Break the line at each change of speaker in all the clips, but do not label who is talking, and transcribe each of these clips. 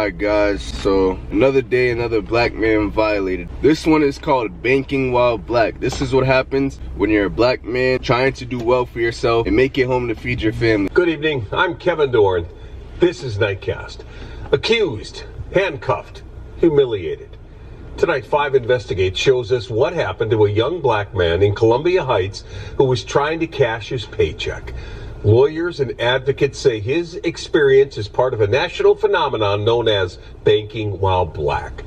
Alright guys, so another day, another black man violated. This one is called banking while black. This is what happens when you're a black man trying to do well for yourself and make it home to feed your family.
Good evening, I'm Kevin Dorn. This is Nightcast. Accused, handcuffed, humiliated. Tonight, 5 Investigate shows us what happened to a young black man in Columbia Heights who was trying to cash his paycheck. Lawyers and advocates say his experience is part of a national phenomenon known as banking while black.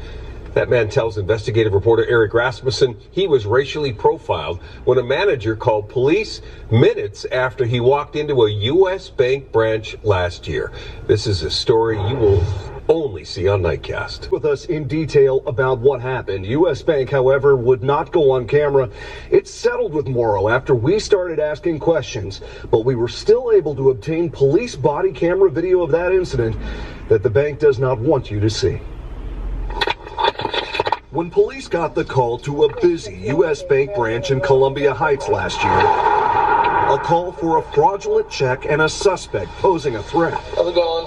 That man tells investigative reporter Eric Rasmussen he was racially profiled when a manager called police minutes after he walked into a U.S. bank branch last year. This is a story you will only see on Nightcast.
With us in detail about what happened. U.S. Bank, however, would not go on camera. It settled with Morrow after we started asking questions, but we were still able to obtain police body camera video of that incident that the bank does not want you to see. When police got the call to a busy U.S. Bank branch in Columbia Heights last year, a call for a fraudulent check and a suspect posing a threat.
How's it going?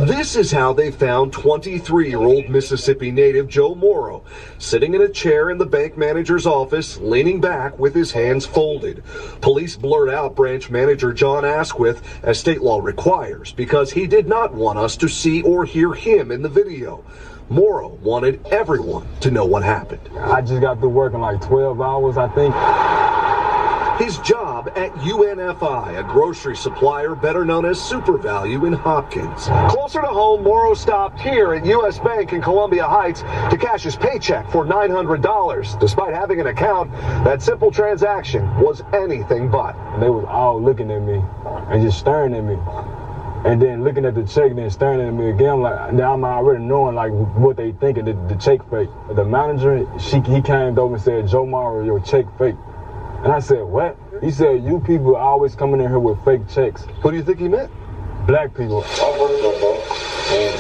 This is how they found 23-year-old Mississippi native Joe Morrow sitting in a chair in the bank manager's office, leaning back with his hands folded. Police blurred out branch manager John Asquith, as state law requires, because he did not want us to see or hear him in the video. Morrow wanted everyone to know what happened.
I just got through working like 12 hours, I think.
His job at UNFI, a grocery supplier better known as Super Value in Hopkins. Closer to home, Morrow stopped here at U.S. Bank in Columbia Heights to cash his paycheck for $900. Despite having an account, that simple transaction was anything but.
And they was all looking at me and just staring at me. And then looking at the check and then staring at me again, like now I'm already knowing like what they thinking, the check fake. The manager, he came over and said, "Joe Morrow, your check fake." And I said, "What?" He said, "You people are always coming in here with fake checks."
Who do you think he meant?
Black people.
I work there, bro. And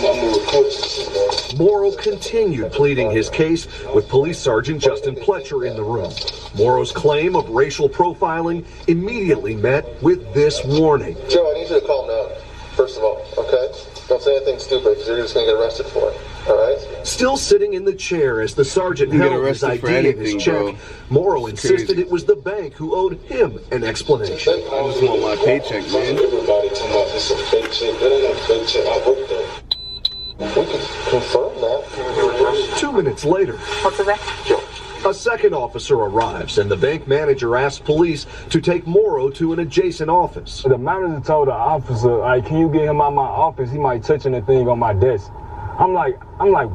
I'm a recruit, bro.
Morrow continued pleading his case with Police Sergeant Justin Pletcher in the room. Morrow's claim of racial profiling immediately met with this warning.
Joe, I need you to calm down, first of all, okay? Don't say anything stupid, because you're just going to get arrested for it, all right?
Still sitting in the chair as the sergeant held his ID in his check, Morrow insisted it was the bank who owed him an explanation.
I just want my paycheck, man.
Everybody talking about this a fake check. That ain't a fake check. I work there. We can confirm that.
2 minutes later,
What's the name?
Joe.
a second officer arrives and the bank manager asks police to take Morrow to an adjacent office.
The manager told the officer, like, "Can you get him out of my office? He might touch anything on my desk." I'm like,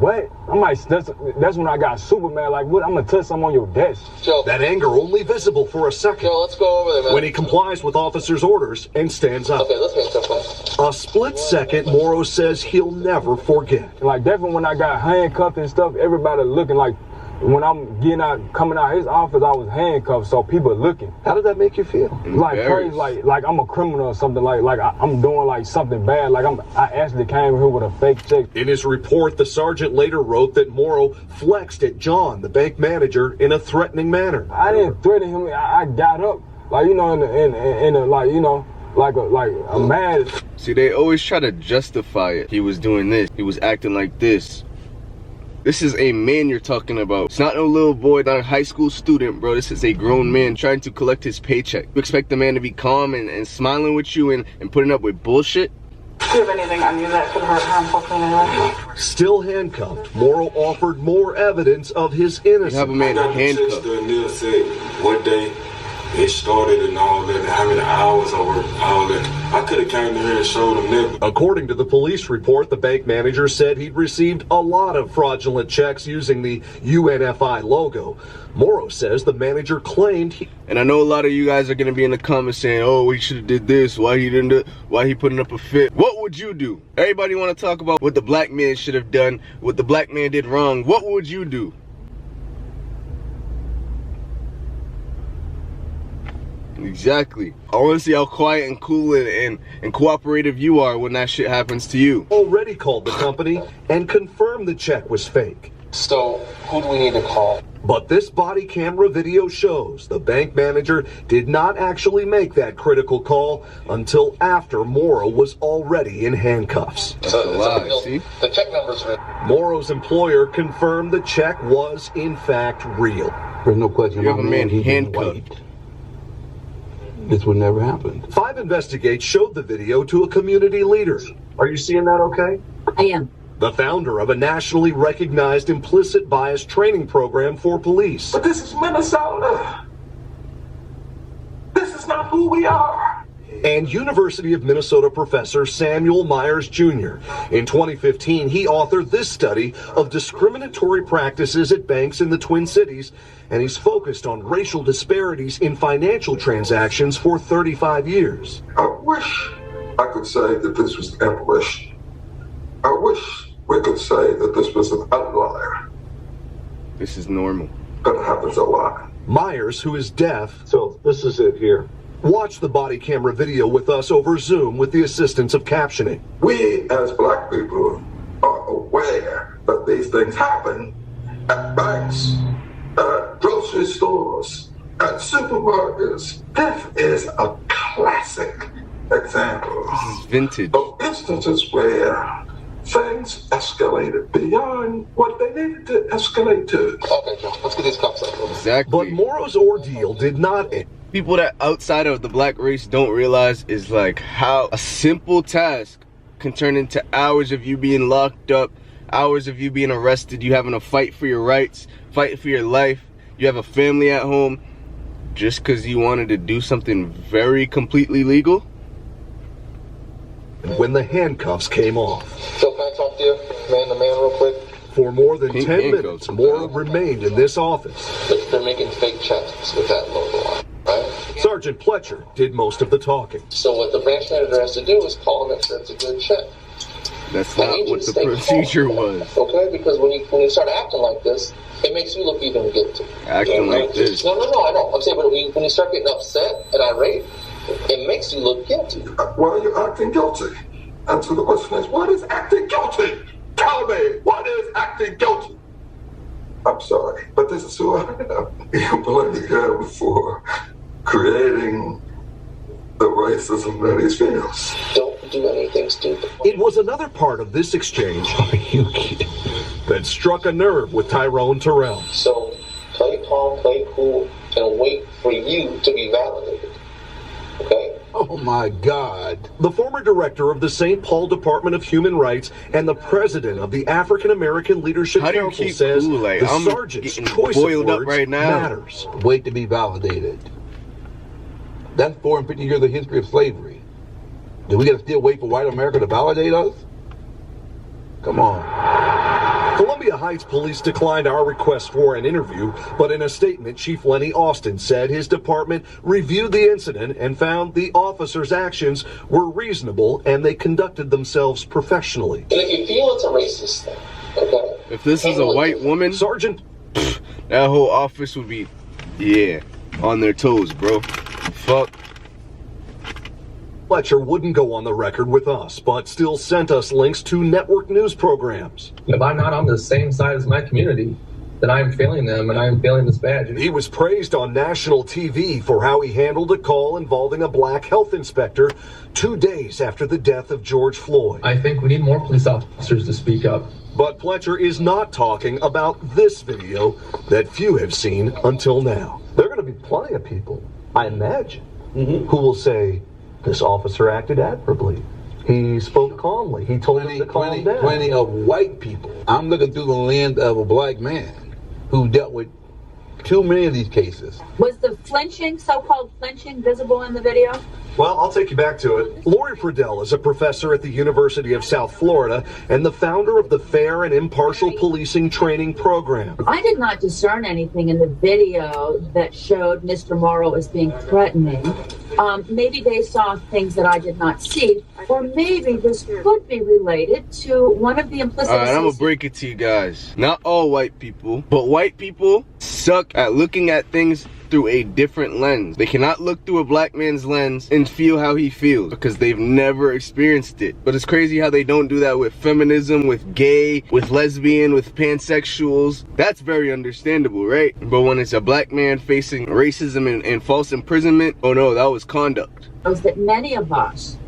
what? I'm like, that's when I got super mad. Like, what? I'm gonna touch something on your desk.
Joe.
That anger only visible for a second.
Joe, let's go over there, man.
When he complies with officers' orders and stands up.
Okay, let's make something.
A split second, Morrow says he'll never forget.
Like, definitely when I got handcuffed and stuff, everybody looking like, when I'm coming out his office, I was handcuffed, so people looking.
How did that make you feel?
Like crazy, like I'm a criminal or something, like I'm doing like something bad, like I actually came here with a fake check.
In his report, the sergeant later wrote that Morrow flexed at John, the bank manager, in a threatening manner.
I didn't threaten him. I got up, like, you know, in a like, you know, like a mad.
See, they always try to justify it. He was doing this. He was acting like this. This is a man you're talking about. It's not no little boy, not a high school student, bro. This is a grown man trying to collect his paycheck. You expect the man to be calm and smiling with you and putting up with bullshit?
Do you have anything on you that could hurt harmful to anyone?
Still handcuffed, Morrow offered more evidence of his innocence.
You have a man handcuffed.
Neil said what day it started and all that, and how many hours I worked, all that. I could have came here and showed them that.
According to the police report, the bank manager said he'd received a lot of fraudulent checks using the UNFI logo. Morrow says the manager claimed he...
And I know a lot of you guys are going to be in the comments saying, "Oh, he should have did this, why he didn't do, why he putting up a fit." What would you do? Everybody want to talk about what the black man should have done, what the black man did wrong. What would you do? Exactly. I want to see how quiet and cool and cooperative you are when that shit happens to you.
Already called the company and confirmed the check was fake.
So, who do we need to call?
But this body camera video shows the bank manager did not actually make that critical call until after Morrow was already in handcuffs.
That's a lie, see?
The check numbers.
Morrow's employer confirmed the check was in fact real.
There's no question.
You have a man handcuffed.
This would never happen.
5 Investigates showed the video to a community leader. Are you seeing that okay?
I am.
The founder of a nationally recognized implicit bias training program for police.
But this is Minnesota. This is not who we are.
And University of Minnesota professor Samuel Myers Jr. In 2015, he authored this study of discriminatory practices at banks in the Twin Cities, and he's focused on racial disparities in financial transactions for 35 years.
I wish I could say that this was an abolition. I wish we could say that this was an outlier.
This is normal.
But it happens a lot.
Myers, who is deaf,
So this is it here.
watched the body camera video with us over Zoom with the assistance of captioning.
We as black people are aware that these things happen at banks, at grocery stores, at supermarkets. This is a classic example
This is vintage.
of instances where things escalated beyond what they needed to escalate to. Okay, Joe, let's get these cups up.
Exactly.
But Morrow's ordeal did not end.
People that outside of the black race don't realize is like how a simple task can turn into hours of you being locked up, hours of you being arrested, you having to fight for your rights, fight for your life, you have a family at home, just because you wanted to do something very completely legal.
When the handcuffs came off.
So can I talk to you, man to man, real quick?
For more than
Pink
10
handcuffs.
minutes, Morrow remained in this office.
They're making fake checks with that logo on, right?
Sergeant Pletcher did most of the talking.
So what the branch manager has to do is call and make sure it's a good check.
That's
I
not
need you
what
to
the
stay
procedure
calm,
was.
Okay, because when you start acting like this, it makes you look even guilty.
Acting like this.
No, I know. I'm saying, but when you start getting upset and irate, it makes you look guilty. Why are you acting guilty? And so the question is, what is acting guilty? Tell me, what is acting guilty? I'm sorry, but this is who I am. You blame him for creating the racism that he feels. Don't do anything stupid.
It was another part of this exchange
Are you kidding?
that struck a nerve with Tyrone Terrell.
So play calm, play cool, and wait for you to be validated. Okay?
Oh my God.
The former director of the St. Paul Department of Human Rights and the president of the African American Leadership
How do you
Council
keep
says
cool? Like,
the
I'm
sergeant's
getting
choice of
boiled up
words
right now.
matters.
Wait to be validated. That's 450 years of history of slavery. Do we got to still wait for white America to validate us? Come on.
Columbia Heights police declined our request for an interview, but in a statement, Chief Lenny Austin said his department reviewed the incident and found the officers' actions were reasonable and they conducted themselves professionally.
And if you feel it's a racist thing, okay?
If this is a white woman,
Sergeant
that whole office would be, yeah, on their toes, bro. Fuck.
Fletcher wouldn't go on the record with us, but still sent us links to network news programs.
If I'm not on the same side as my community, then I'm failing them and I'm failing this badge.
He was praised on national TV for how he handled a call involving a black health inspector 2 days after the death of George Floyd.
I think we need more police officers to speak up.
But Fletcher is not talking about this video that few have seen until now. There are going to be plenty of people, I imagine, who will say, this officer acted admirably. He spoke calmly. He told him to calm down.
Plenty of white people. I'm looking through the lens of a black man who dealt with too many of these cases.
Was the flinching, so-called flinching, visible in the video?
Well, I'll take you back to it. Lori Friedel is a professor at the University of South Florida and the founder of the Fair and Impartial Policing Training Program.
I did not discern anything in the video that showed Mr. Morrow as being threatening. Maybe they saw things that I did not see, or maybe this could be related to one of the implicit.
Alright, I'm gonna break it to you guys. Not all white people, but white people suck at looking at things through a different lens. They cannot look through a black man's lens and feel how he feels because they've never experienced it. But it's crazy how they don't do that with feminism, with gay, with lesbian, with pansexuals. That's very understandable, right? But when it's a black man facing racism and false imprisonment, oh no, that was conduct.
That many of us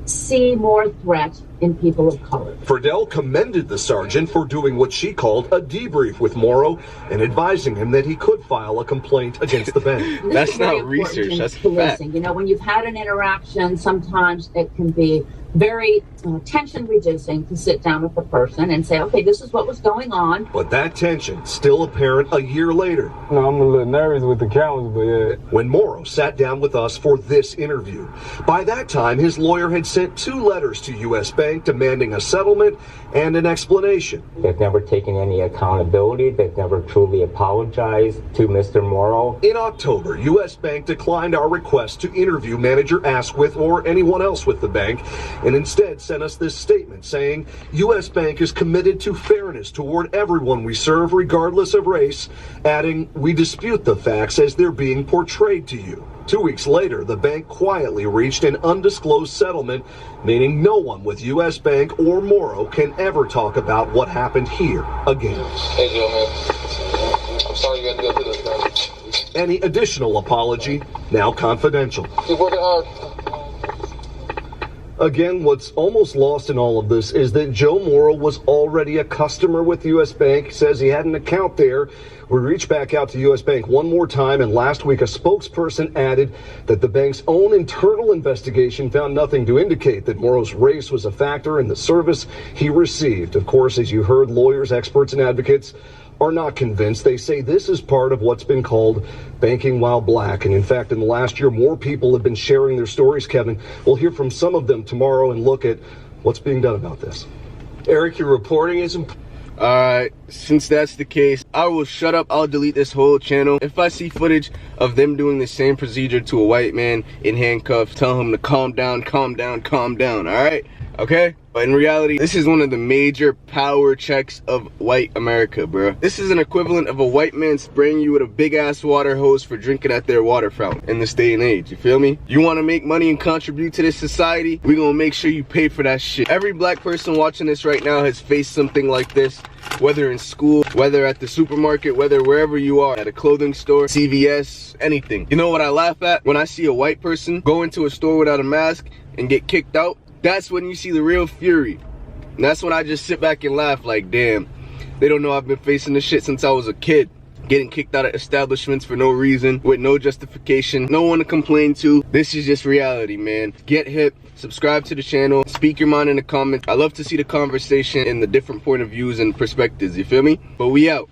see more threat in people of color.
Friedel commended the sergeant for doing what she called a debrief with Morrow and advising him that he could file a complaint against the bank.
That's not research, that's fact.
You know, when you've had an interaction, sometimes it can be very tension reducing to sit down with the person and say, okay, this is what was going on.
But that tension still apparent a year later.
No, I'm a little nervous with the cameras, but yeah.
When Morrow sat down with us for this interview. By that time, his lawyer had sent 2 letters to U.S. Bank demanding a settlement and an explanation.
They've never taken any accountability. They've never truly apologized to Mr. Morrow.
In October, U.S. Bank declined our request to interview manager Asquith or anyone else with the bank, and instead sent us this statement saying, U.S. Bank is committed to fairness toward everyone we serve regardless of race, adding, we dispute the facts as they're being portrayed to you. 2 weeks later, the bank quietly reached an undisclosed settlement, meaning no one with U.S. Bank or Morrow can ever talk about what happened here again.
Hey, Joe, man. I'm sorry you had to go through this, man.
Any additional apology, now confidential.
Keep working hard.
Again, what's almost lost in all of this is that Joe Morrow was already a customer with U.S. Bank, says he had an account there. We reached back out to U.S. Bank one more time, and last week a spokesperson added that the bank's own internal investigation found nothing to indicate that Morrow's race was a factor in the service he received. Of course, as you heard, lawyers, experts, and advocates are not convinced. They say this is part of what's been called banking while black. And in fact, in the last year, more people have been sharing their stories, Kevin. We'll hear from some of them tomorrow and look at what's being done about this.
Eric, your reporting is important.
Alright, since that's the case, I will shut up. I'll delete this whole channel. If I see footage of them doing the same procedure to a white man in handcuffs, tell him to calm down, alright? Okay? But in reality, this is one of the major power checks of white America, bro. This is an equivalent of a white man spraying you with a big ass water hose for drinking at their water fountain in this day and age, you feel me? You wanna make money and contribute to this society? We gonna make sure you pay for that shit. Every black person watching this right now has faced something like this, whether in school, whether at the supermarket, whether wherever you are, at a clothing store, CVS, anything. You know what I laugh at? When I see a white person go into a store without a mask and get kicked out, that's when you see the real fury. And that's when I just sit back and laugh like, damn, they don't know I've been facing this shit since I was a kid. Getting kicked out of establishments for no reason, with no justification, no one to complain to. This is just reality, man. Get hip, subscribe to the channel, speak your mind in the comments. I love to see the conversation and the different point of views and perspectives, you feel me? But we out.